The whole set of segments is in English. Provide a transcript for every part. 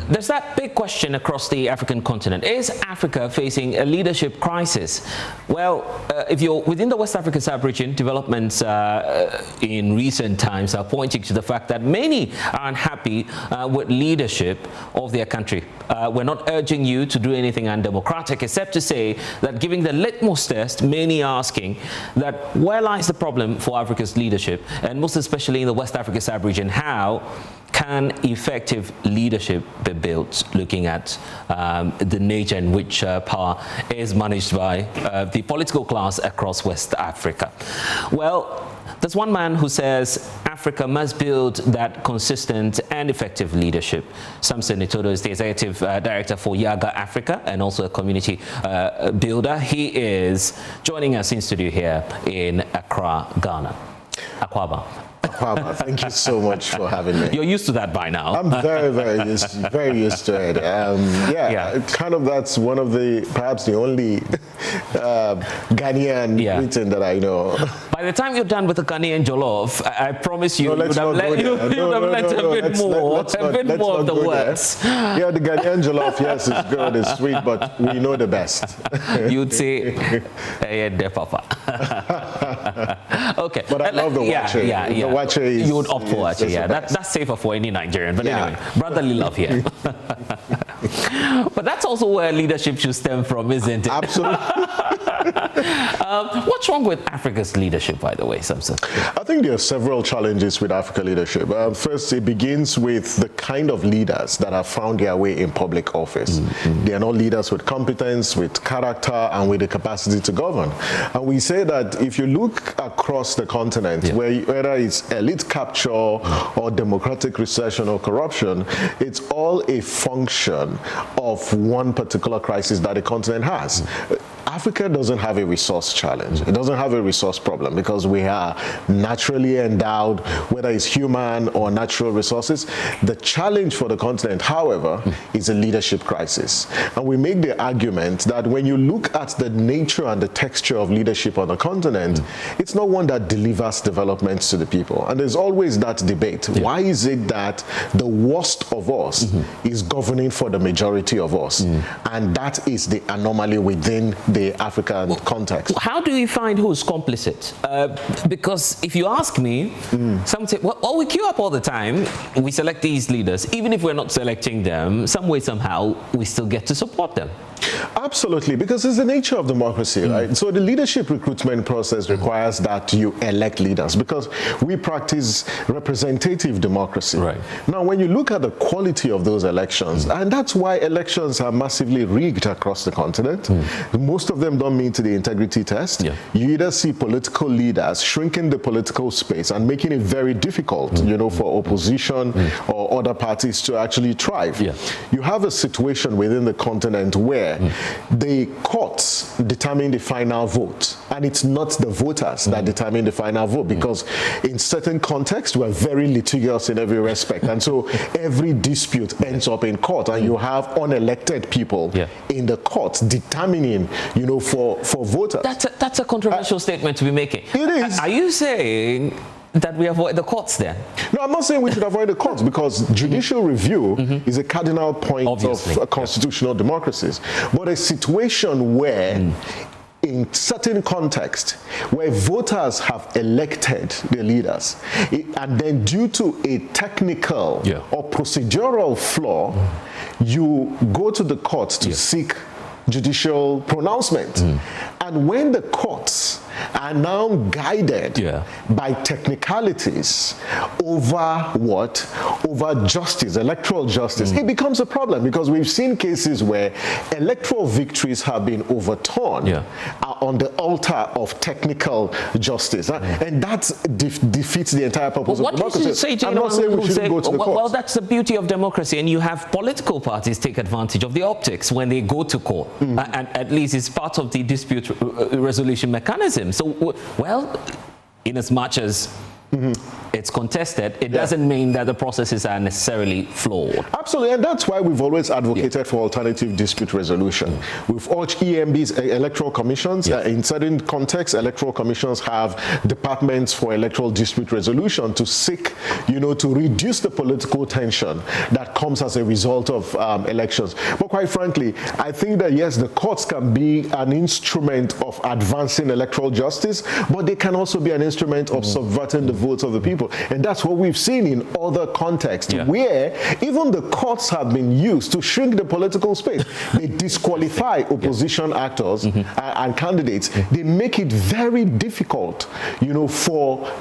there's that big question across the African continent. Is Africa facing a leadership crisis? Well, if you're within the West African sub-region, developments in recent times are pointing to the fact that many are unhappy with leadership of their country. We're not urging you to do anything undemocratic, except to say that giving the litmus test, many are asking that where lies the problem for Africa's leadership, and most especially in the West African sub-region, how can effective leadership be built, looking at the nature in which power is managed by the political class across West Africa? Well, there's one man who says Africa must build that consistent and effective leadership. Samson Itodo is the executive director for Yaga Africa and also a community builder. He is joining us in studio here in Accra, Ghana. Akwaba. Thank you so much for having me. You're used to that by now. I'm very used to it. Kind of that's one of the, perhaps the only Ghanaian written that I know. By the time you're done with the Ghanaian jollof, I promise you, you would have let a bit more of the words. Yeah, the Ghanaian jollof, yes, it's good, it's sweet, but we know the best. You'd say, papa. Okay. But I love the wache. The wache is, you would opt for wache, yeah. That's safer for any Nigerian. But anyway, brotherly love here. But that's also where leadership should stem from, isn't it? Absolutely. What's wrong with Africa's leadership, by the way, Samson? I think there are several challenges with African leadership. First, it begins with the kind of leaders that have found their way in public office. They are not leaders with competence, with character, and with the capacity to govern. And we say that if you look across the continent, whether it's elite capture or democratic recession or corruption, it's all a function of one particular crisis that the continent has. Africa doesn't have a resource challenge. It doesn't have a resource problem because we are naturally endowed, whether it's human or natural resources. The challenge for the continent, however, is a leadership crisis. And we make the argument that when you look at the nature and the texture of leadership on the continent, it's not one that delivers developments to the people. And there's always that debate. Why is it that the worst of us is governing for the majority of us? And that is the anomaly within the African context. How do we find who's complicit? Because if you ask me, some say, well, we queue up all the time, we select these leaders, even if we're not selecting them, some way, somehow, we still get to support them. Absolutely, because it's the nature of democracy, right? So the leadership recruitment process requires that you elect leaders because we practice representative democracy. Right. Now, when you look at the quality of those elections, and that's why elections are massively rigged across the continent, most of them don't meet the integrity test. You either see political leaders shrinking the political space and making it very difficult, you know, for opposition or other parties to actually thrive. You have a situation within the continent where the courts determine the final vote, and it's not the voters that determine the final vote, because in certain contexts we're very litigious in every respect, and so every dispute ends up in court, and you have unelected people in the courts determining, you know, for voters. That's a controversial statement to be making. It is. Are you saying that we avoid the courts then? No, I'm not saying we should avoid the courts, because judicial review is a cardinal point of constitutional democracies. But a situation where in certain contexts where voters have elected their leaders, and then due to a technical or procedural flaw, you go to the courts to seek judicial pronouncement. And when the courts are now guided by technicalities over what? Over justice, electoral justice, it becomes a problem, because we've seen cases where electoral victories have been overturned on the altar of technical justice. And that defeats the entire purpose of democracy. What you say to I'm not saying we shouldn't go to the courts. Well, that's the beauty of democracy, and you have political parties take advantage of the optics when they go to court. And at least it's part of the dispute resolution mechanism. So, well, in as much as it's contested, it doesn't mean that the processes are necessarily flawed. Absolutely, and that's why we've always advocated for alternative dispute resolution. We've urged EMBs, electoral commissions. In certain contexts, electoral commissions have departments for electoral dispute resolution to seek, to reduce the political tension that comes as a result of elections. But quite frankly, I think that yes, the courts can be an instrument of advancing electoral justice, but they can also be an instrument of subverting the votes of the people. And that's what we've seen in other contexts where even the courts have been used to shrink the political space. They disqualify opposition actors and candidates. They make it very difficult, for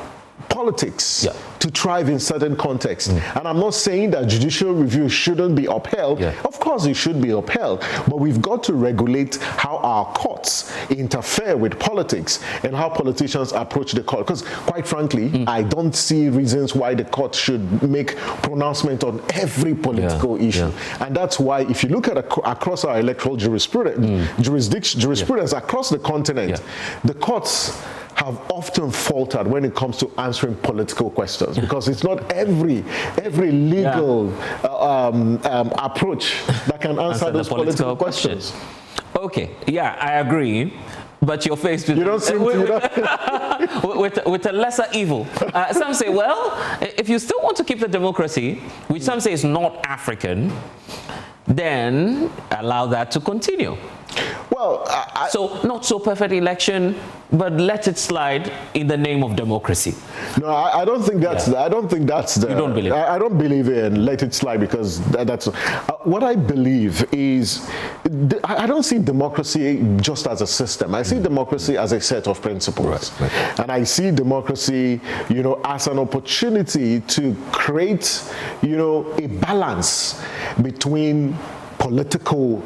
politics to thrive in certain contexts. And I'm not saying that judicial review shouldn't be upheld. Of course it should be upheld, but we've got to regulate how our courts interfere with politics and how politicians approach the court. Because quite frankly, I don't see reasons why the court should make pronouncement on every political issue. And that's why if you look at across our electoral jurisprudence, jurisprudence across the continent, the courts have often faltered when it comes to answering political questions, because it's not every legal approach that can answer those political questions. Okay, I agree. But you're faced with, you don't seem with a lesser evil. Some say, well, if you still want to keep the democracy, which some say is not African, then allow that to continue. Well, so not so perfect election, but let it slide in the name of democracy. No, I don't think that's. I don't think that's the. You don't believe? I don't believe in let it slide, because that's what I believe is. I don't see democracy just as a system. I see democracy as a set of principles, and I see democracy, as an opportunity to create, a balance between political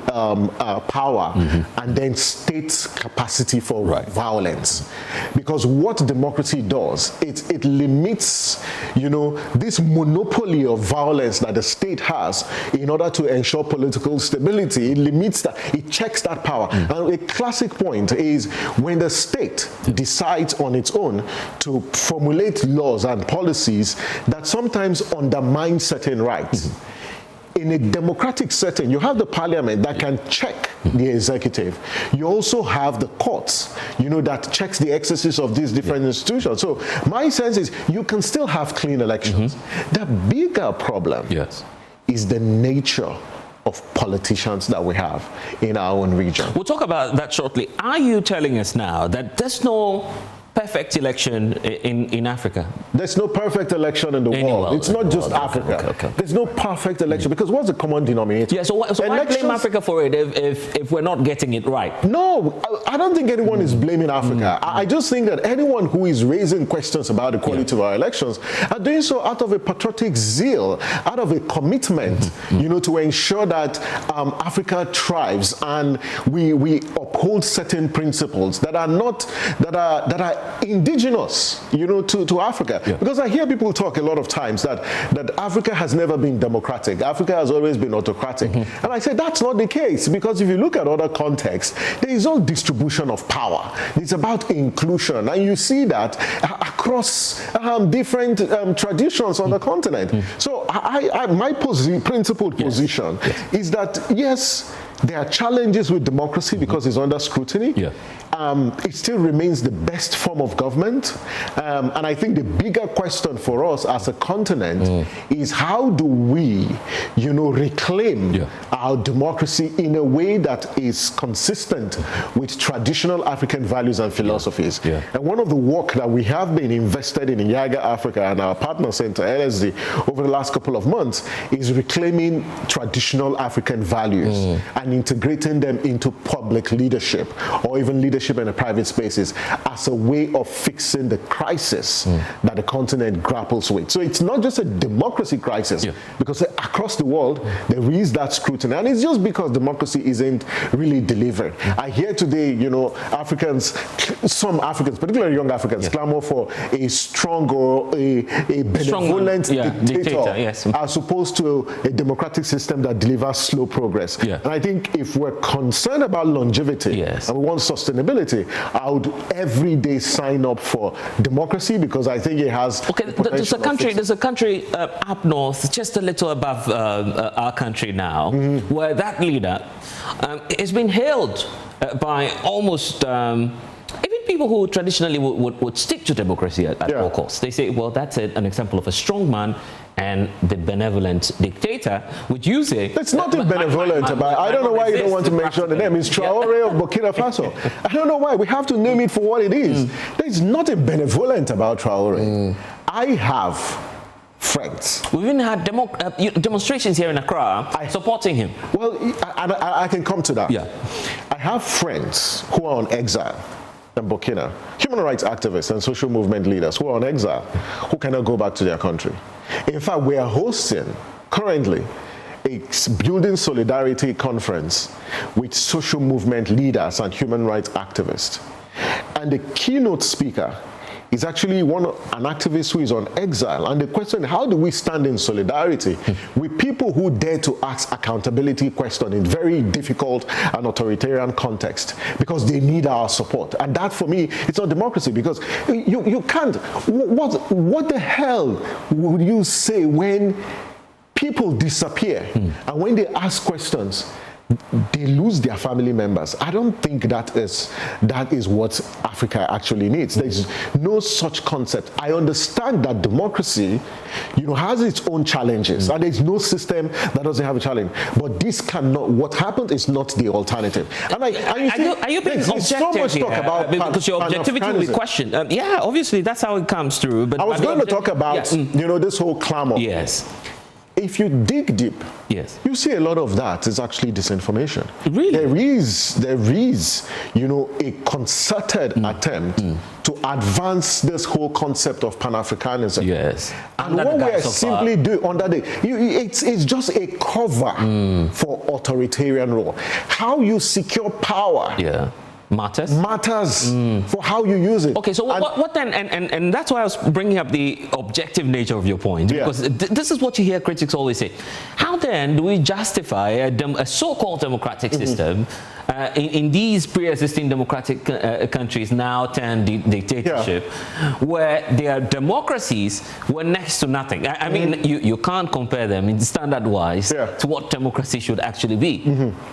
power and then state's capacity for violence. Because what democracy does, it limits, this monopoly of violence that the state has in order to ensure political stability. It limits that, it checks that power. And a classic point is when the state decides on its own to formulate laws and policies that sometimes undermine certain rights. In a democratic setting, you have the parliament that can check the executive. You also have the courts, that checks the excesses of these different institutions. So my sense is you can still have clean elections. The bigger problem is the nature of politicians that we have in our own region. We'll talk about that shortly. Are you telling us now that there's no perfect election in Africa? There's no perfect election in the world. It's not just Africa. Okay. There's no perfect election, because what's the common denominator? Yeah, so why blame Africa for it if we're not getting it right? No, I don't think anyone is blaming Africa. I just think that anyone who is raising questions about the quality of our elections are doing so out of a patriotic zeal, out of a commitment, to ensure that Africa thrives and we uphold certain principles that are indigenous, to Africa. Because I hear people talk a lot of times that Africa has never been democratic. Africa has always been autocratic. And I say that's not the case, because if you look at other contexts, there is no distribution of power. It's about inclusion. And you see that across different traditions on the continent. So my principled position is that, yes, there are challenges with democracy because it's under scrutiny. It still remains the best form of government. And I think the bigger question for us as a continent is how do we, reclaim our democracy in a way that is consistent with traditional African values and philosophies. And one of the work that we have been invested in Yaga Africa and our partner center, LSD, over the last couple of months is reclaiming traditional African values and integrating them into public leadership or even leadership in the private spaces as a way of fixing the crisis that the continent grapples with. So it's not just a democracy crisis, because across the world there is that scrutiny, and it's just because democracy isn't really delivered. I hear today, some Africans, particularly young Africans, clamor for a strong or a benevolent dictator as opposed to a democratic system that delivers slow progress. And I think if we're concerned about longevity and we want sustainability, accountability. I would every day sign up for democracy because I think it has. Okay, there's a country up north, just a little above our country now, where that leader has been hailed by almost. Even people who traditionally would stick to democracy at all costs. They say, well, that's an example of a strong man and the benevolent dictator would use it. It's nothing benevolent about. I don't know why you don't want to mention the name. It's Traoré of Burkina Faso. I don't know why. We have to name it for what it is. There's nothing benevolent about Traoré. I have friends. We've even had demonstrations here in Accra supporting him. Well, I can come to that. Yeah. I have friends who are on exile in Burkina, human rights activists and social movement leaders who are on exile, who cannot go back to their country. In fact, we are hosting currently a Building Solidarity conference with social movement leaders and human rights activists. And the keynote speaker is actually an activist who is on exile. And the question, how do we stand in solidarity with people who dare to ask accountability questions in very difficult and authoritarian context because they need our support? And that, for me, it's not democracy because you can't. What the hell would you say when people disappear and when they ask questions, they lose their family members? I don't think that is what Africa actually needs. There's no such concept. I understand that democracy, has its own challenges, and there's no system that doesn't have a challenge. But this cannot. What happened is not the alternative. And are you being objective so much here? Talk about because your objectivity will be questioned. Yeah, obviously that's how it comes through. But I was going to talk about this whole clamor. Yes. If you dig deep, you see a lot of that is actually disinformation. Really? There is, a concerted attempt to advance this whole concept of Pan-Africanism. Yes. And what we are simply doing it's just a cover for authoritarian rule. How you secure power. Yeah. Matters for how you use it. Okay, so what then, and that's why I was bringing up the objective nature of your point, because this is what you hear critics always say. How then do we justify a so-called democratic system in these pre-existing democratic countries now turned dictatorship, where their democracies were next to nothing? I mean, you can't compare them in standard-wise to what democracy should actually be.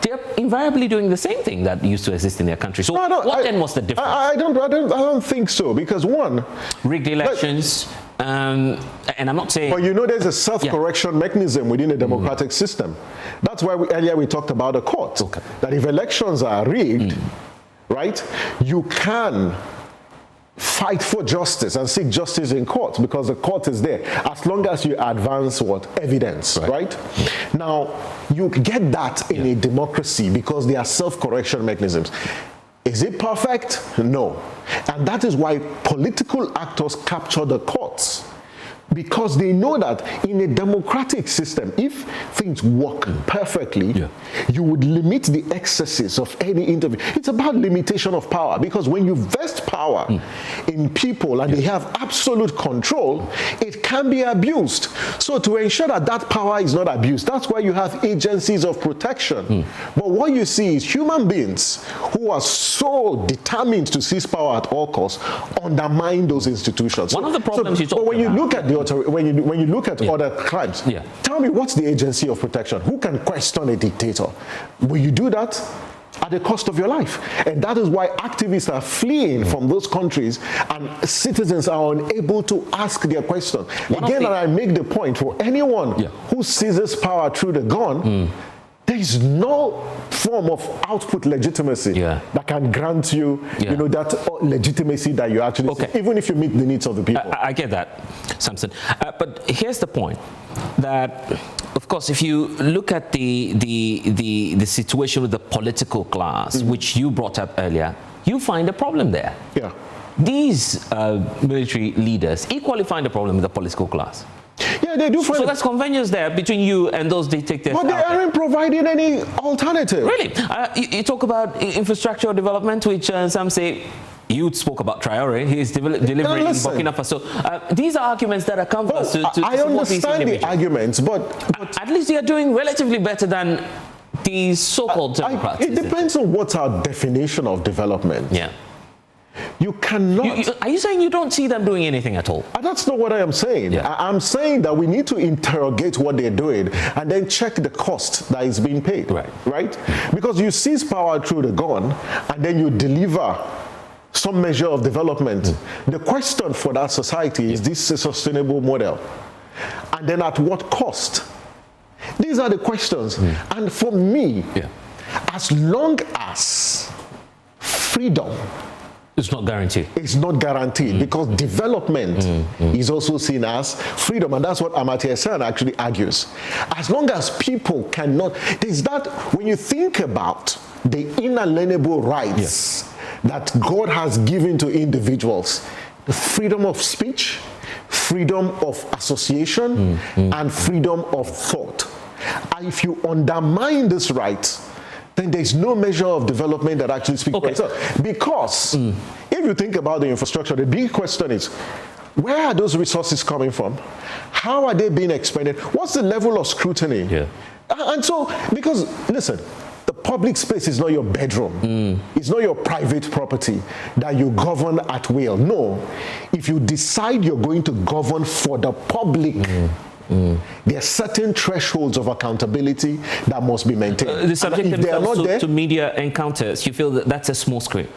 They're invariably doing the same thing that used to exist in their country. So what then was the difference? I don't think so, because one, rigged elections. And I'm not saying... But there's a self-correction mechanism within a democratic system. That's why earlier we talked about the court. Okay. That if elections are rigged, right, you can fight for justice and seek justice in court because the court is there, as long as you advance evidence, right? Now, you get that in a democracy because there are self-correction mechanisms. Is it perfect? No. And that is why political actors capture the courts, because they know that in a democratic system, if things work perfectly, you would limit the excesses of any interview. It's about limitation of power, because when you vest power in people and they have absolute control, it can be abused. So to ensure that that power is not abused, that's why you have agencies of protection. But what you see is human beings who are so determined to seize power at all costs undermine those institutions. One of the problems you talk about. When you look at when you look at other crimes, tell me, what's the agency of protection? Who can question a dictator? Will you do that at the cost of your life? And that is why activists are fleeing from those countries, and citizens are unable to ask their questions. Again, and I make the point, for anyone who seizes power through the gun, there is no form of output legitimacy that can grant you, that legitimacy that you actually see, even if you meet the needs of the people. I get that, Samson. But here's the point, that, of course, if you look at the situation with the political class, which you brought up earlier, you find a problem there. Yeah. These military leaders equally find a problem with the political class. Yeah, they do. So that's convenience there between you and those dictators. But they aren't providing any alternative. Really? You talk about infrastructure development, which some say. You spoke about Traoré. He is delivering in Burkina Faso. These are arguments that are canvas to I understand the arguments, but at least they are doing relatively better than these so-called Democrats? It depends on what's our definition of development. Yeah. You cannot... Are you saying you don't see them doing anything at all? That's not what I am saying. Yeah. I'm saying that we need to interrogate what they're doing and then check the cost that is being paid. Right? Because you seize power through the gun and then you deliver some measure of development. The question for that society is this a sustainable model? And then at what cost? These are the questions. And for me, as long as freedom it's not guaranteed. It's not guaranteed because development is also seen as freedom, and that's what Amartya Sen actually argues. As long as people cannot, there's that when you think about the inalienable rights that God has given to individuals, the freedom of speech, freedom of association, and freedom of thought. And if you undermine this right, then there's no measure of development that actually speaks for itself. Because if you think about the infrastructure, the big question is, where are those resources coming from? How are they being expended? What's the level of scrutiny? And so, because, listen, the public space is not your bedroom. It's not your private property that you govern at will. No. If you decide you're going to govern for the public, there are certain thresholds of accountability that must be maintained. The subject themselves to media encounters, you feel that that's a small screen?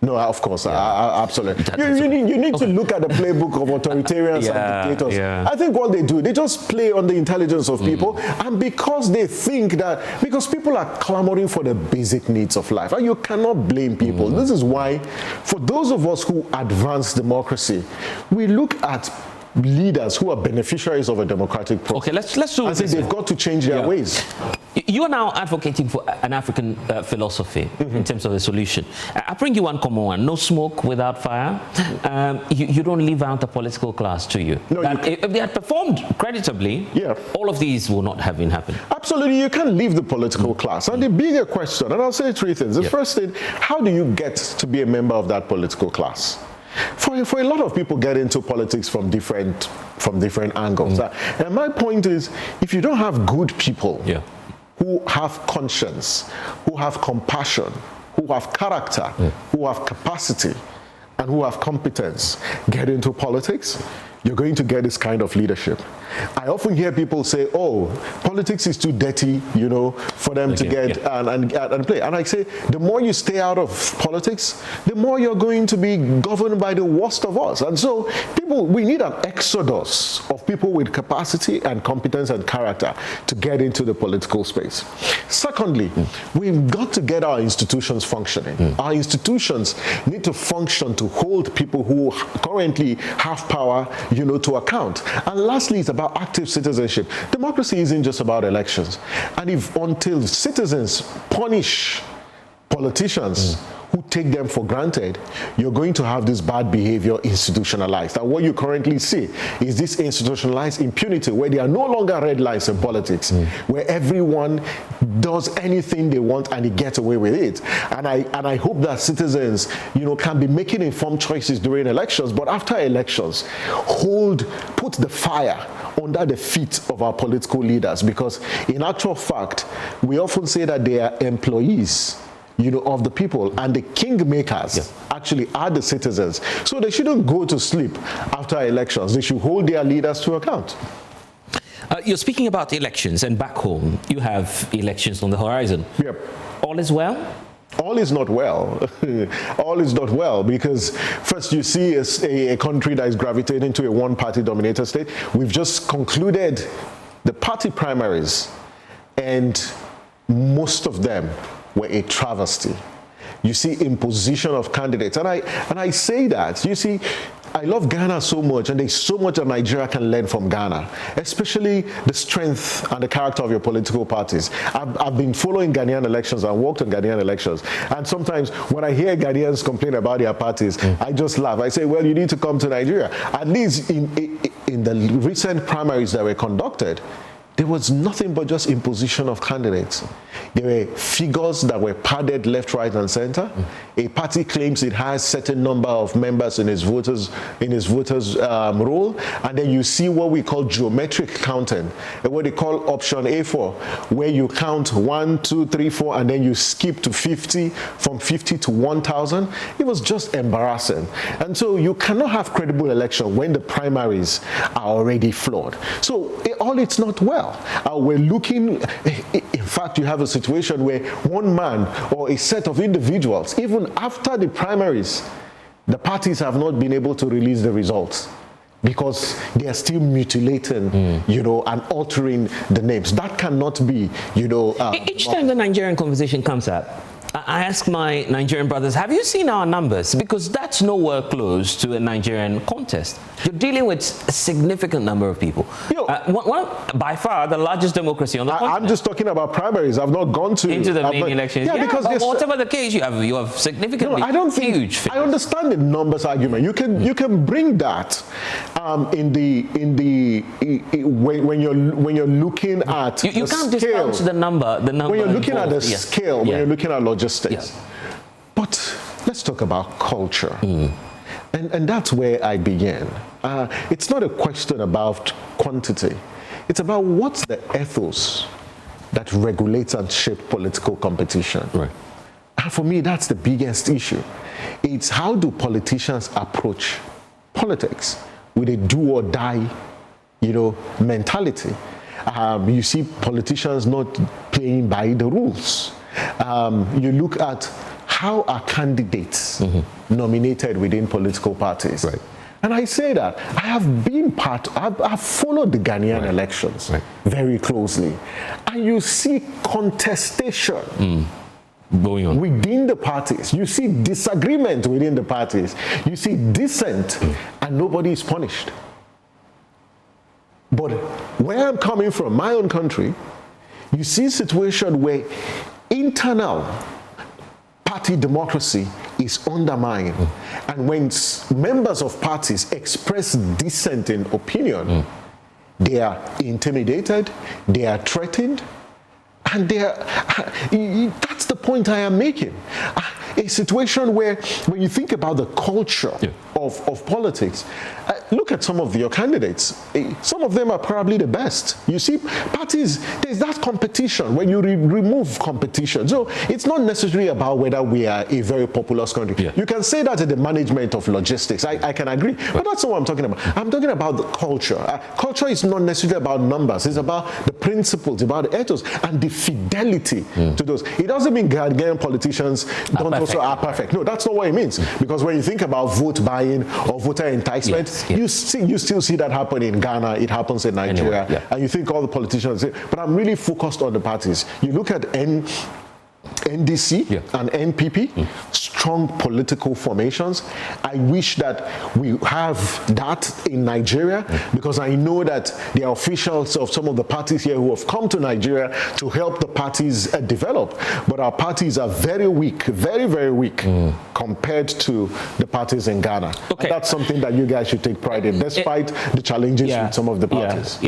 No, of course, absolutely. You need to look at the playbook of authoritarians and dictators. I think what they do, they just play on the intelligence of people, and because they think that, because people are clamoring for the basic needs of life, and you cannot blame people. This is why, for those of us who advance democracy, we look at leaders who are beneficiaries of a democratic process. Okay, let's do and say they've got to change their ways. You are now advocating for an African philosophy in terms of the solution. I bring you one common one: no smoke without fire. You don't leave out the political class, do you? No, if they had performed creditably, all of these will not have been happening. Absolutely, you can't leave the political class. And the bigger question, and I'll say three things. The first thing, how do you get to be a member of that political class? For a lot of people get into politics from different angles. And my point is, if you don't have good people who have conscience, who have compassion, who have character, who have capacity, and who have competence get into politics, you're going to get this kind of leadership. I often hear people say, oh, politics is too dirty, you know, for them to get and play. And I say, the more you stay out of politics, the more you're going to be governed by the worst of us. And so we need an exodus of people with capacity and competence and character to get into the political space. Secondly, we've got to get our institutions functioning. Our institutions need to function to hold people who currently have power, you know, to account. And lastly, it's about active citizenship. Democracy isn't just about elections. And until citizens punish politicians who take them for granted, you're going to have this bad behavior institutionalized. And what you currently see is this institutionalized impunity, where there are no longer red lines in politics, where everyone does anything they want and they get away with it. And I hope that citizens, you know, can be making informed choices during elections, but after elections, put the fire under the feet of our political leaders, because in actual fact, we often say that they are employees, you know, of the people, and the kingmakers actually are the citizens. So they shouldn't go to sleep after elections. They should hold their leaders to account. You're speaking about elections, and back home, you have elections on the horizon. All is well? All is not well. All is not well, because first you see a country that is gravitating to a one-party dominated state. We've just concluded the party primaries, and most of them were a travesty. You see imposition of candidates. And I say that, you see, I love Ghana so much, and there's so much that Nigeria can learn from Ghana, especially the strength and the character of your political parties. I've been following Ghanaian elections and worked on Ghanaian elections, and sometimes when I hear Ghanaians complain about their parties, I just laugh. I say, well, you need to come to Nigeria. At least in the recent primaries that were conducted, there was nothing but just imposition of candidates. There were figures that were padded left, right, and center. A party claims it has certain number of members in its voters roll, and then you see what we call geometric counting, what they call option A4, where you count 1, 2, 3, 4, and then you skip to 50, from 50 to 1,000. It was just embarrassing, and so you cannot have credible election when the primaries are already flawed. So it's not well. We're looking, in fact, you have a situation where one man or a set of individuals, even after the primaries, the parties have not been able to release the results because they are still mutilating, and altering the names. That cannot be, Each time the Nigerian conversation comes up, I ask my Nigerian brothers, have you seen our numbers? Because that's nowhere close to a Nigerian contest. You're dealing with a significant number of people. By far, the largest democracy on the continent. I'm just talking about primaries. I've not gone into the main elections. Yeah, because whatever the case, you have significantly huge figures. I understand the numbers argument. You can bring that when you're looking at you can't discount the number. When you're looking at the scale, when you're looking at logistics. Yes. But let's talk about culture. And that's where I began. It's not a question about quantity. It's about what's the ethos that regulates and shapes political competition. Right. And for me, that's the biggest issue. It's how do politicians approach politics with a do or die, mentality. You see politicians not playing by the rules. You look at how are candidates nominated within political parties. Right. And I say that I have been I've followed the Ghanaian elections very closely. And you see contestation going on within the parties. You see disagreement within the parties. You see dissent, and nobody is punished. But where I'm coming from, my own country, you see a situation where internal party democracy is undermined. And when members of parties express dissent in opinion, they are intimidated, they are threatened, and that's the point I am making. A situation where, when you think about the culture of politics, look at some of your candidates. Some of them are probably the best. You see, parties, there's that competition when you remove competition. So it's not necessarily about whether we are a very populous country. You can say that in the management of logistics. I can agree. But that's not what I'm talking about. I'm talking about the culture. Culture is not necessarily about numbers. It's about the principles, about the ethos, and the fidelity to those. It doesn't mean Ghanaian politicians are perfect. No, that's not what it means. Because when you think about vote buying or voter enticement, you still see that happen in Ghana. It happens in Nigeria. And you think all the politicians say, but I'm really focused on the parties. You look at NDC and NPP, strong political formations. I wish that we have that in Nigeria, because I know that the officials of some of the parties here who have come to Nigeria to help the parties develop. But our parties are very weak, very, very weak compared to the parties in Ghana. And that's something that you guys should take pride in, despite the challenges with some of the parties.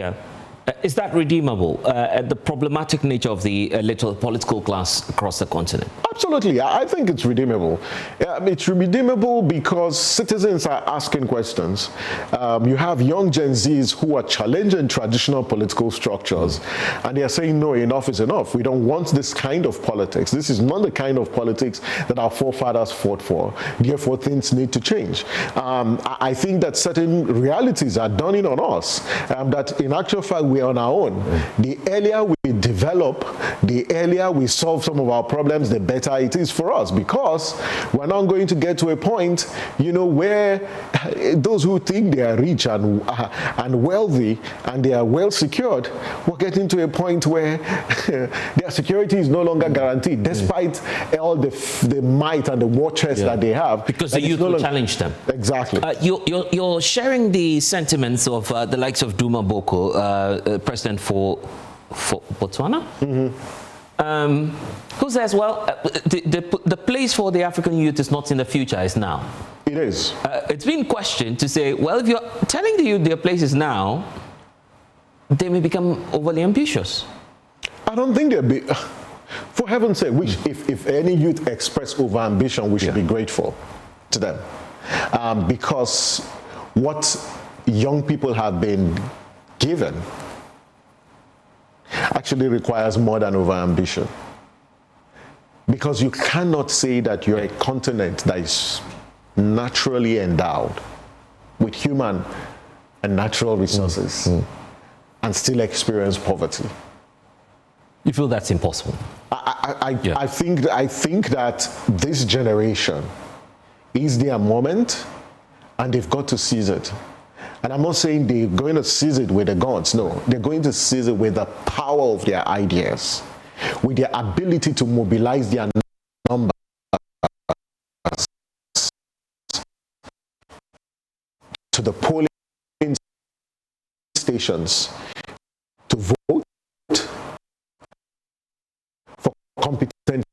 Is that redeemable, the problematic nature of the electoral political class across the continent? Absolutely. I think it's redeemable. It's redeemable because citizens are asking questions. You have young Gen Zs who are challenging traditional political structures, and they are saying, no, enough is enough. We don't want this kind of politics. This is not the kind of politics that our forefathers fought for. Therefore, things need to change. I think that certain realities are dawning on us, that in actual fact, we are on our own. The earlier we develop, the earlier we solve some of our problems, the better it is for us, because we're not going to get to a point, where those who think they are rich and wealthy and they are well secured, we're getting to a point where their security is no longer guaranteed, despite all the might and the war chest that they have. Because the youth will challenge them. Exactly. You're sharing the sentiments of the likes of Duma Boko, president for Botswana, who says, well, the place for the African youth is not in the future, it's now. It is. It's been questioned to say, well, if you're telling the youth their place is now, they may become overly ambitious. I don't think they'll be, for heaven's sake, which if any youth express over ambition, we should be grateful to them. Because what young people have been given actually requires more than over ambition. Because you cannot say that you're a continent that is naturally endowed with human and natural resources and still experience poverty. You feel that's impossible? I think that this generation is their moment and they've got to seize it. And I'm not saying they're going to seize it with the guns. No, they're going to seize it with the power of their ideas, with their ability to mobilize their numbers to the polling stations to vote for competent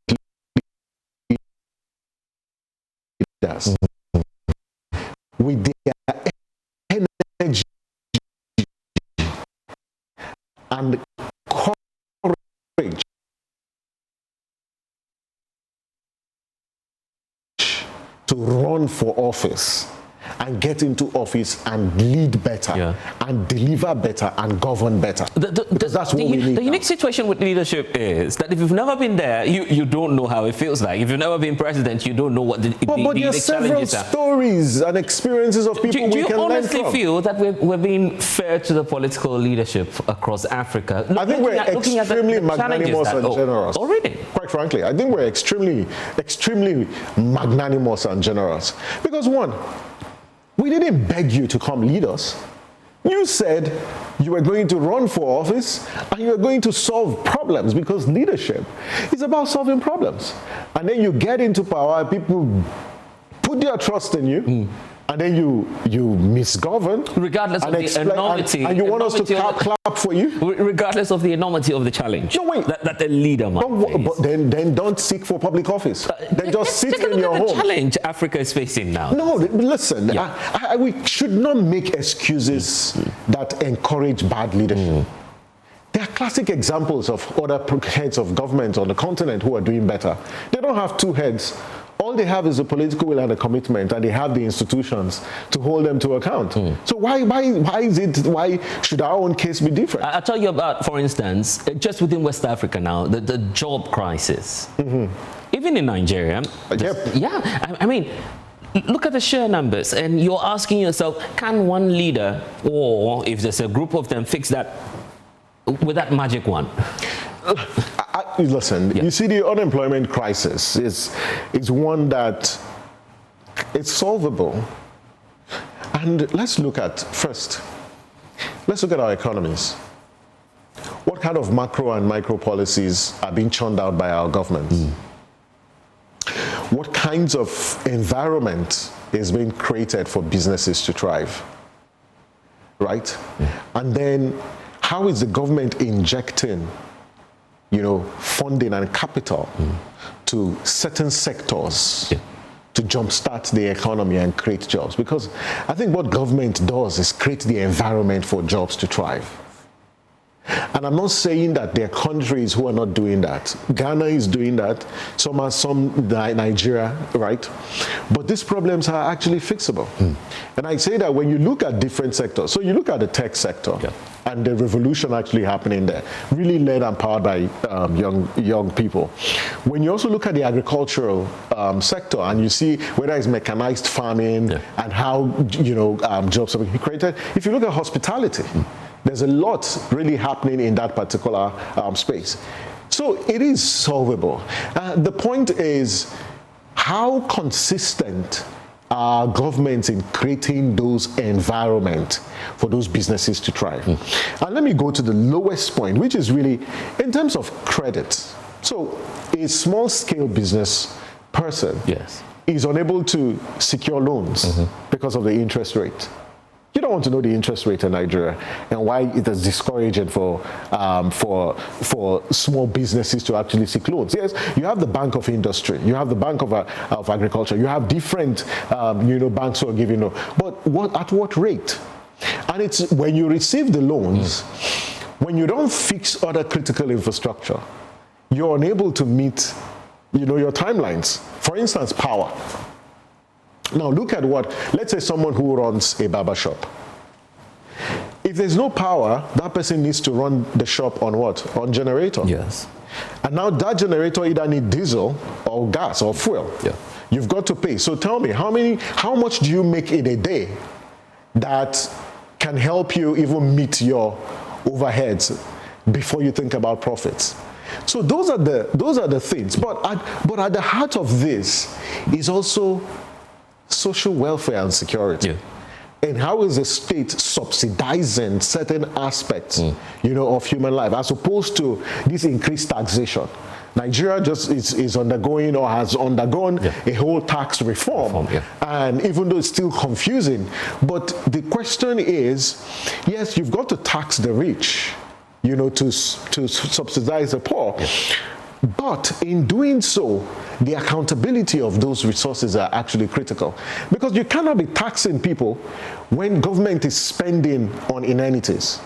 leaders. With their energy and courage to run for office and get into office and lead better and deliver better and govern better. Because that's what we need. The unique situation with leadership is that if you've never been there, you don't know how it feels like. If you've never been president, you don't know what the but there are several stories and experiences of people we can learn from. Do you honestly feel that we're being fair to the political leadership across Africa? I think we're extremely magnanimous and generous. Oh, really? Quite frankly, I think we're extremely magnanimous and generous. Because one, we didn't beg you to come lead us. You said you were going to run for office and you were going to solve problems, because leadership is about solving problems. And then you get into power, people put their trust in you, and then you misgovern. Regardless of the enormity. And you want us to clap for you? Regardless of the enormity of the challenge. No, wait. That the leader might face. But then don't seek for public office. Then just sit in your home. The challenge Africa is facing now. No, listen. We should not make excuses that encourage bad leadership. There are classic examples of other heads of government on the continent who are doing better. They don't have two heads. All they have is a political will and a commitment, and they have the institutions to hold them to account. So why should our own case be different? I'll tell you about, for instance, just within West Africa now, the job crisis. Even in Nigeria. I mean, look at the sheer numbers, and you're asking yourself, can one leader, or if there's a group of them, fix that with that magic wand? Listen, you see, the unemployment crisis is one that it's solvable. And let's look at our economies. What kind of macro and micro policies are being churned out by our governments? What kinds of environment is being created for businesses to thrive? Right? And then how is the government injecting funding and capital to certain sectors to jumpstart the economy and create jobs? Because I think what government does is create the environment for jobs to thrive. And I'm not saying that there are countries who are not doing that. Ghana is doing that. Some Nigeria, right? But these problems are actually fixable. And I say that when you look at different sectors, so you look at the tech sector and the revolution actually happening there, really led and powered by young people. When you also look at the agricultural sector and you see whether it's mechanized farming and how jobs are being created, if you look at hospitality, there's a lot really happening in that particular space. So it is solvable. The point is, how consistent are governments in creating those environments for those businesses to thrive? And let me go to the lowest point, which is really in terms of credit. So a small-scale business person is unable to secure loans because of the interest rate. You don't want to know the interest rate in Nigeria and why it is discouraging for small businesses to actually seek loans. Yes, you have the Bank of Industry, you have the Bank of Agriculture, you have different banks who are giving loans. But at what rate? And it's when you receive the loans, when you don't fix other critical infrastructure, you're unable to meet, your timelines. For instance, power. Now look at let's say someone who runs a barber shop. If there's no power, that person needs to run the shop on what? On generator. Yes. And now that generator either need diesel or gas or fuel. Yeah. You've got to pay. So tell me, how much do you make in a day that can help you even meet your overheads before you think about profits? So those are the things. But at the heart of this is also social welfare and security. Yeah. And how is the state subsidizing certain aspects, of human life, as opposed to this increased taxation? Nigeria just is undergoing or has undergone a whole tax reform. And even though it's still confusing, but the question is, yes, you've got to tax the rich, to subsidize the poor. Yeah. But in doing so, the accountability of those resources are actually critical. Because you cannot be taxing people when government is spending on inanities.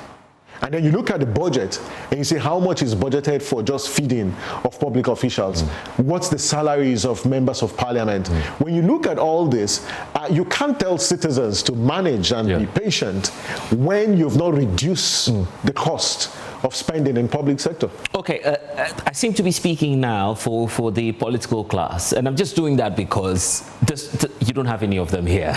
And then you look at the budget and you see how much is budgeted for just feeding of public officials. What's the salaries of members of parliament? When you look at all this, you can't tell citizens to manage and be patient when you've not reduced the cost of spending in public sector. Okay, I seem to be speaking now for the political class, and I'm just doing that because you don't have any of them here.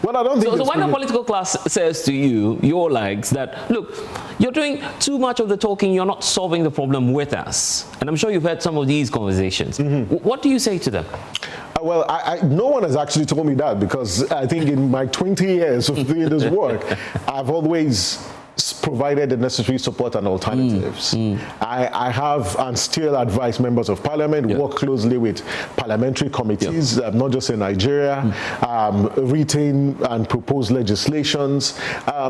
Well, I don't think so when the political class says to you, your likes, that, look, you're doing too much of the talking, you're not solving the problem with us. And I'm sure you've had some of these conversations. What do you say to them? Well, no one has actually told me that, because I think in my 20 years of doing this work, I've always provided the necessary support and alternatives. I have and still advise members of parliament, work closely with parliamentary committees, not just in Nigeria, retain and propose legislations.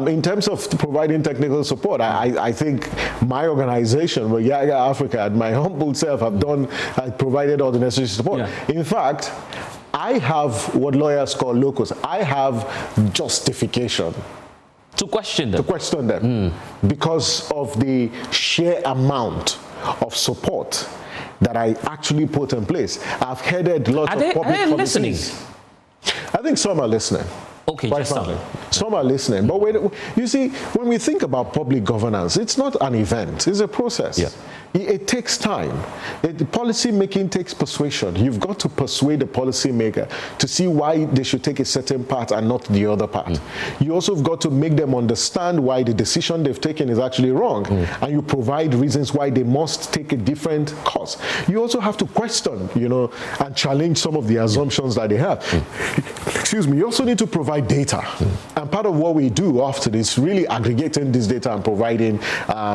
In terms of providing technical support, I think my organization, Yaga Africa, and my humble self have provided all the necessary support. In fact, I have what lawyers call locus. I have justification to question them. Because of the sheer amount of support that I actually put in place. I've headed lots of public committees. Listening? I think some are listening. Okay, just some are listening. But you see, when we think about public governance, it's not an event, it's a process. It takes time. Policy making takes persuasion. You've got to persuade the policy maker to see why they should take a certain path and not the other path. You also have got to make them understand why the decision they've taken is actually wrong, and you provide reasons why they must take a different course. You also have to question, and challenge some of the assumptions that they have. Excuse me. You also need to provide data, and part of what we do after this, really aggregating this data and providing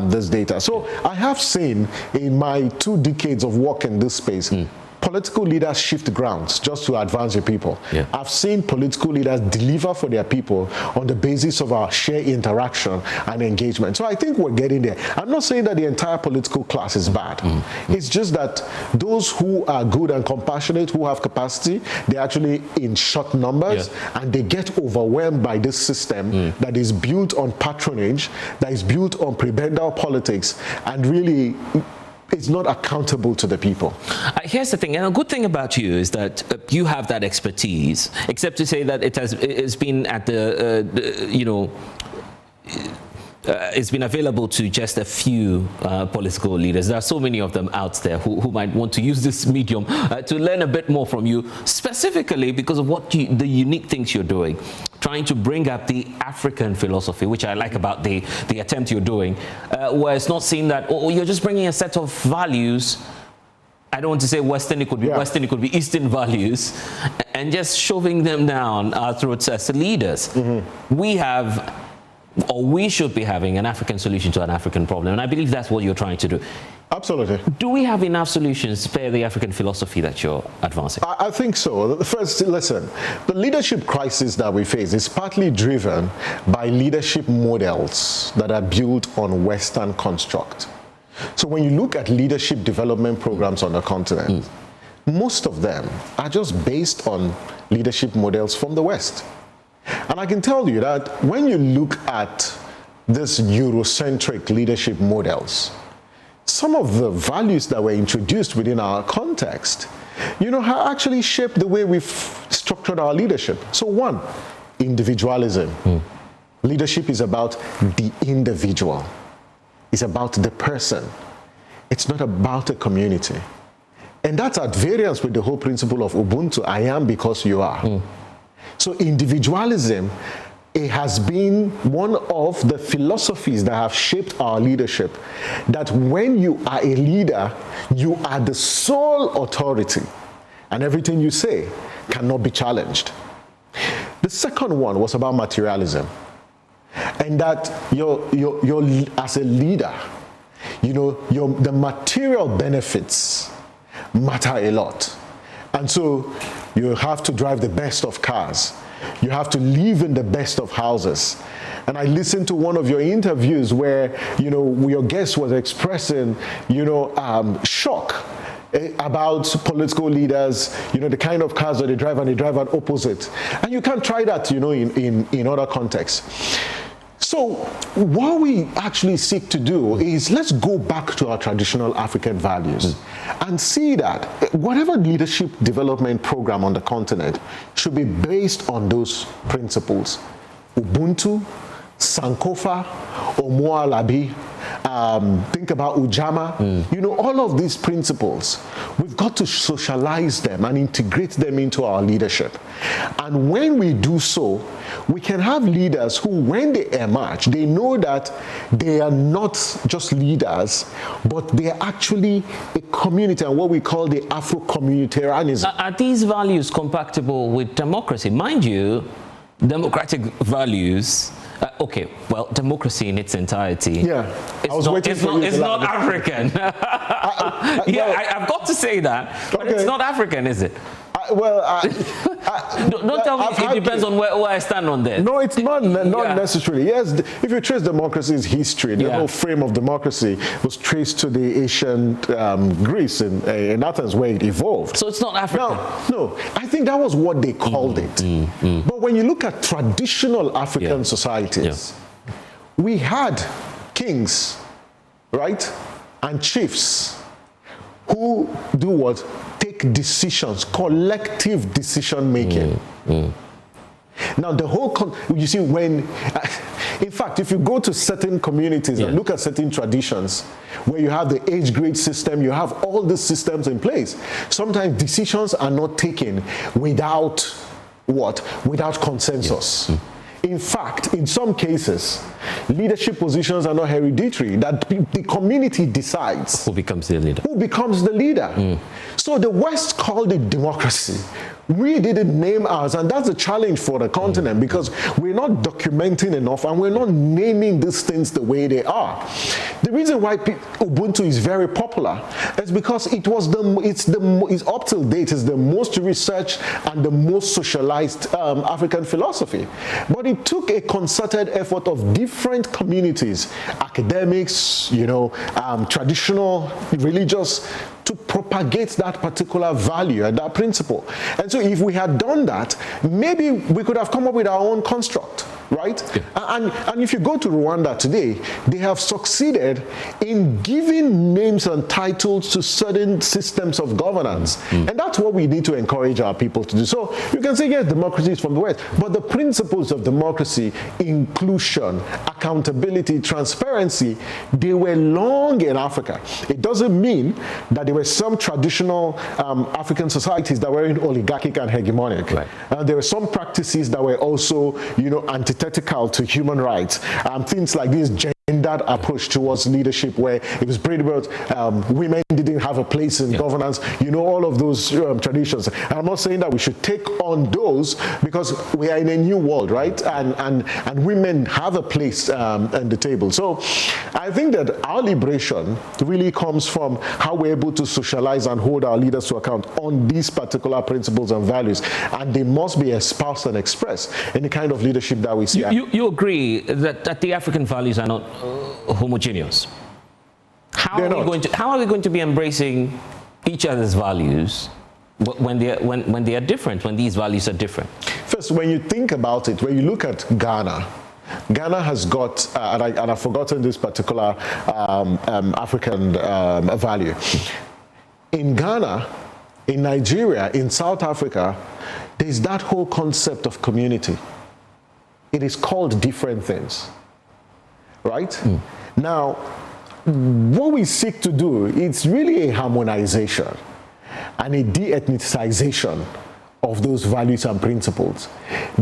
this data. So I have seen in my 2 decades of work in this space, political leaders shift grounds just to advance your people. I've seen political leaders deliver for their people on the basis of our shared interaction and engagement. So I think we're getting there. I'm not saying that the entire political class is bad. It's just that those who are good and compassionate, who have capacity, they're actually in short numbers, and they get overwhelmed by this system that is built on patronage, that is built on prebendal politics, and really it's not accountable to the people. Here's the thing, and a good thing about you is that you have that expertise, except to say that it's been at it's been available to just a few political leaders. There are so many of them out there who might want to use this medium to learn a bit more from you, specifically because of the unique things you're doing, trying to bring up the African philosophy, which I like about the attempt you're doing, where it's not seen that you're just bringing a set of values. I don't want to say Western, it could be Western, it could be Eastern values, and just shoving them down our throats as leaders. We have, or we should be having, an African solution to an African problem, and I believe that's what you're trying to do. Absolutely. Do we have enough solutions to pair the African philosophy that you're advancing? I think so. First, listen, the leadership crisis that we face is partly driven by leadership models that are built on Western construct. So when you look at leadership development programs on the continent, most of them are just based on leadership models from the West. And I can tell you that when you look at this Eurocentric leadership models, some of the values that were introduced within our context, have actually shaped the way we've structured our leadership. So one, individualism. Leadership is about the individual. It's about the person. It's not about a community. And that's at variance with the whole principle of Ubuntu, I am because you are. So individualism, it has been one of the philosophies that have shaped our leadership, that when you are a leader, you are the sole authority, and everything you say cannot be challenged. The second one was about materialism, and that you're as a leader, the material benefits matter a lot. And so you have to drive the best of cars. You have to live in the best of houses. And I listened to one of your interviews where, your guest was expressing, shock about political leaders, the kind of cars that they drive, and they drive at opposite. And you can't try that, in other contexts. So what we actually seek to do is let's go back to our traditional African values and see that whatever leadership development program on the continent should be based on those principles. Ubuntu, Sankofa, Omoalabi, think about Ujamaa, all of these principles, we've got to socialize them and integrate them into our leadership. And when we do so, we can have leaders who, when they emerge, they know that they are not just leaders, but they are actually a community, and what we call the Afro-communitarianism. Are these values compatible with democracy? Mind you, democratic values, democracy in its entirety. Yeah, it's not African. I've got to say that, but it's not African, is it? Don't tell me it depends on where I stand on this. No, it's not necessarily. Yes, if you trace democracy's history, the whole frame of democracy was traced to the ancient Greece in Athens, where it evolved. So it's not African? No, I think that was what they called it. But when you look at traditional African societies, we had kings, right, and chiefs who do what? Take decisions, collective decision making. Now the whole, you see, in fact, if you go to certain communities and look at certain traditions where you have the age grade system, you have all these systems in place, sometimes decisions are not taken without what? Without consensus. In fact, in some cases, leadership positions are not hereditary, that the community decides. Who becomes the leader? Who becomes the leader. So the West called it democracy. We didn't name ours, and that's a challenge for the continent because we're not documenting enough and we're not naming these things the way they are. The reason why Ubuntu is very popular is because it's up till date is the most researched and the most socialized African philosophy. But it took a concerted effort of different communities, academics, traditional, religious, to propagate that particular value and that principle. And so if we had done that, maybe we could have come up with our own construct, right? And if you go to Rwanda today, they have succeeded in giving names and titles to certain systems of governance. And that's what we need to encourage our people to do. So you can say, yes, democracy is from the West, but the principles of democracy, inclusion, accountability, transparency, they were long in Africa. It doesn't mean that there were some traditional African societies that were oligarchic and hegemonic. Right. There were some practices that were also, antithetical to human rights. Things like this gendered approach towards leadership, where it was pretty much women didn't have a place in governance. All of those traditions. And I'm not saying that we should take on those because we are in a new world, right? And women have a place at the table. So I think that our liberation really comes from how we're able to socialize and hold our leaders to account on these particular principles and values, and they must be espoused and expressed in the kind of leadership that we see. You agree that the African values are not homogeneous? How are we going to be embracing each other's values when they are different, when these values are different? First, when you think about it, when you look at Ghana, Ghana has got, and I've forgotten this particular African value. In Ghana, in Nigeria, in South Africa, there's that whole concept of community. It is called different things, right? Now, what we seek to do, it's really a harmonization and a de-ethnicization of those values and principles,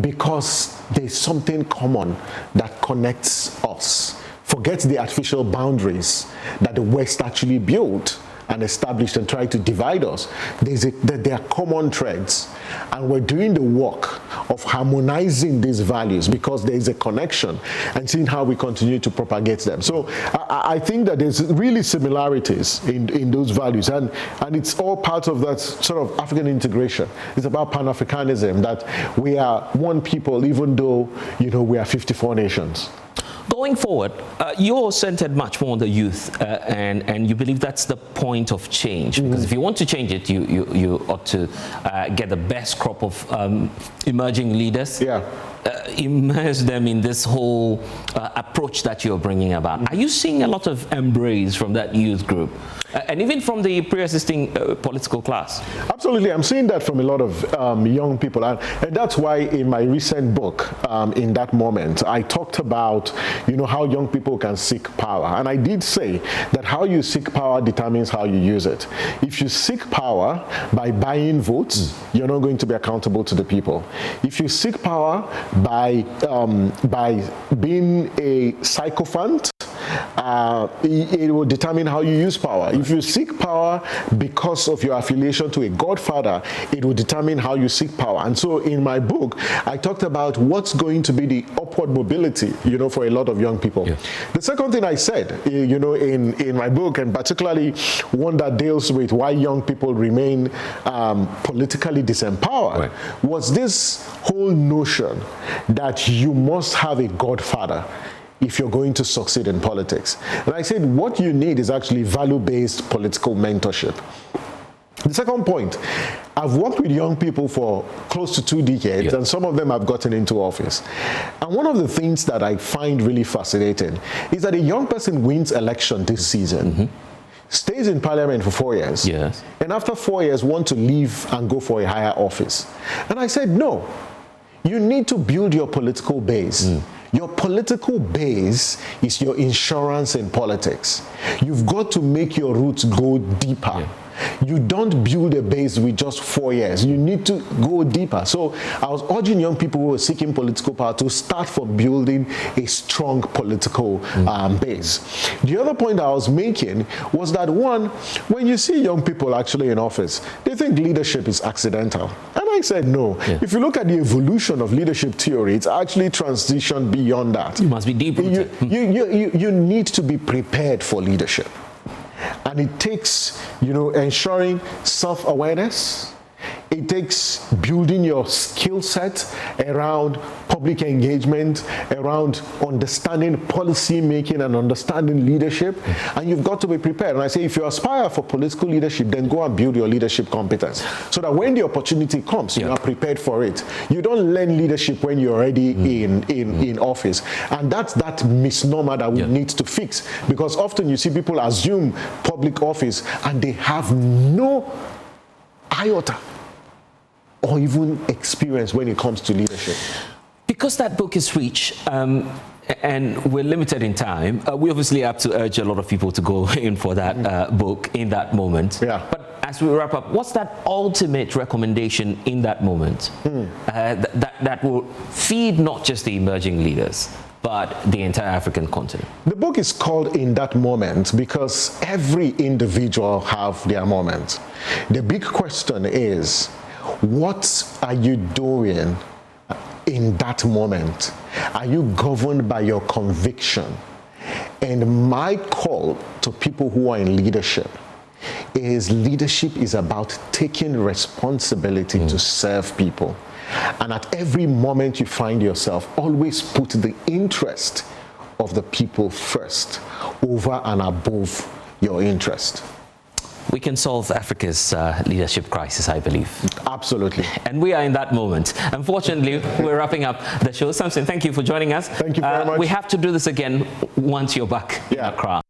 because there's something common that connects us. Forget the artificial boundaries that the West actually built and established and tried to divide us. There are common threads, and we're doing the work of harmonizing these values because there is a connection, and seeing how we continue to propagate them. So I think that there's really similarities in those values, and it's all part of that sort of African integration. It's about Pan-Africanism, that we are one people even though, you know, we are 54 nations. Going forward, you're centered much more on the youth, and you believe that's the point of change. Because if you want to change it, you ought to get the best crop of emerging leaders. Yeah. Immerse them in this whole approach that you're bringing about. Are you seeing a lot of embrace from that youth group, and even from the pre-existing political class? Absolutely, I'm seeing that from a lot of young people, and that's why in my recent book, In That Moment, I talked about, you know, how young people can seek power, and I did say that how you seek power determines how you use it. If you seek power by buying votes, you're not going to be accountable to the people. If you seek power by being a sycophant, it will determine how you use power. If you seek power because of your affiliation to a godfather, it will determine how you seek power. And so in my book, I talked about what's going to be the upward mobility, you know, for a lot of young people. Yeah. The second thing I said, you know, in my book, and particularly one that deals with why young people remain politically disempowered, was this whole notion that you must have a godfather if you're going to succeed in politics. And I said what you need is actually value-based political mentorship. The second point, I've worked with young people for close to 2 decades, and some of them have gotten into office. And one of the things that I find really fascinating is that a young person wins election this season, stays in parliament for 4 years, and after 4 years want to leave and go for a higher office. And I said, no, you need to build your political base. Your political base is your insurance in politics. You've got to make your roots go deeper. You don't build a base with just 4 years. You need to go deeper. So I was urging young people who are seeking political power to start from building a strong political base. The other point I was making was that, one, when you see young people actually in office, they think leadership is accidental. And I said, no. If you look at the evolution of leadership theory, it's actually transitioned beyond that. You must be deep-rooted. You need to be prepared for leadership. And it takes, you know, ensuring self-awareness. It takes building your skill set around public engagement, around understanding policy making and understanding leadership. And you've got to be prepared. And I say, if you aspire for political leadership, then go and build your leadership competence, so that when the opportunity comes, you are prepared for it. You don't learn leadership when you're already in office. And that's that misnomer that we need to fix. Because often you see people assume public office and they have no iota or even experience when it comes to leadership. Because that book is rich, and we're limited in time, we obviously have to urge a lot of people to go in for that book In That Moment. But as we wrap up, what's that ultimate recommendation in that moment that will feed not just the emerging leaders, but the entire African continent? The book is called In That Moment because every individual have their moment. The big question is, what are you doing in that moment? Are you governed by your conviction? And my call to people who are in leadership is about taking responsibility to serve people. And at every moment you find yourself, always put the interest of the people first, over and above your interest. we can solve Africa's leadership crisis, I believe. Absolutely. And we are in that moment. Unfortunately, we're wrapping up the show. Samson, thank you for joining us. Thank you very much. We have to do this again once you're back in Accra.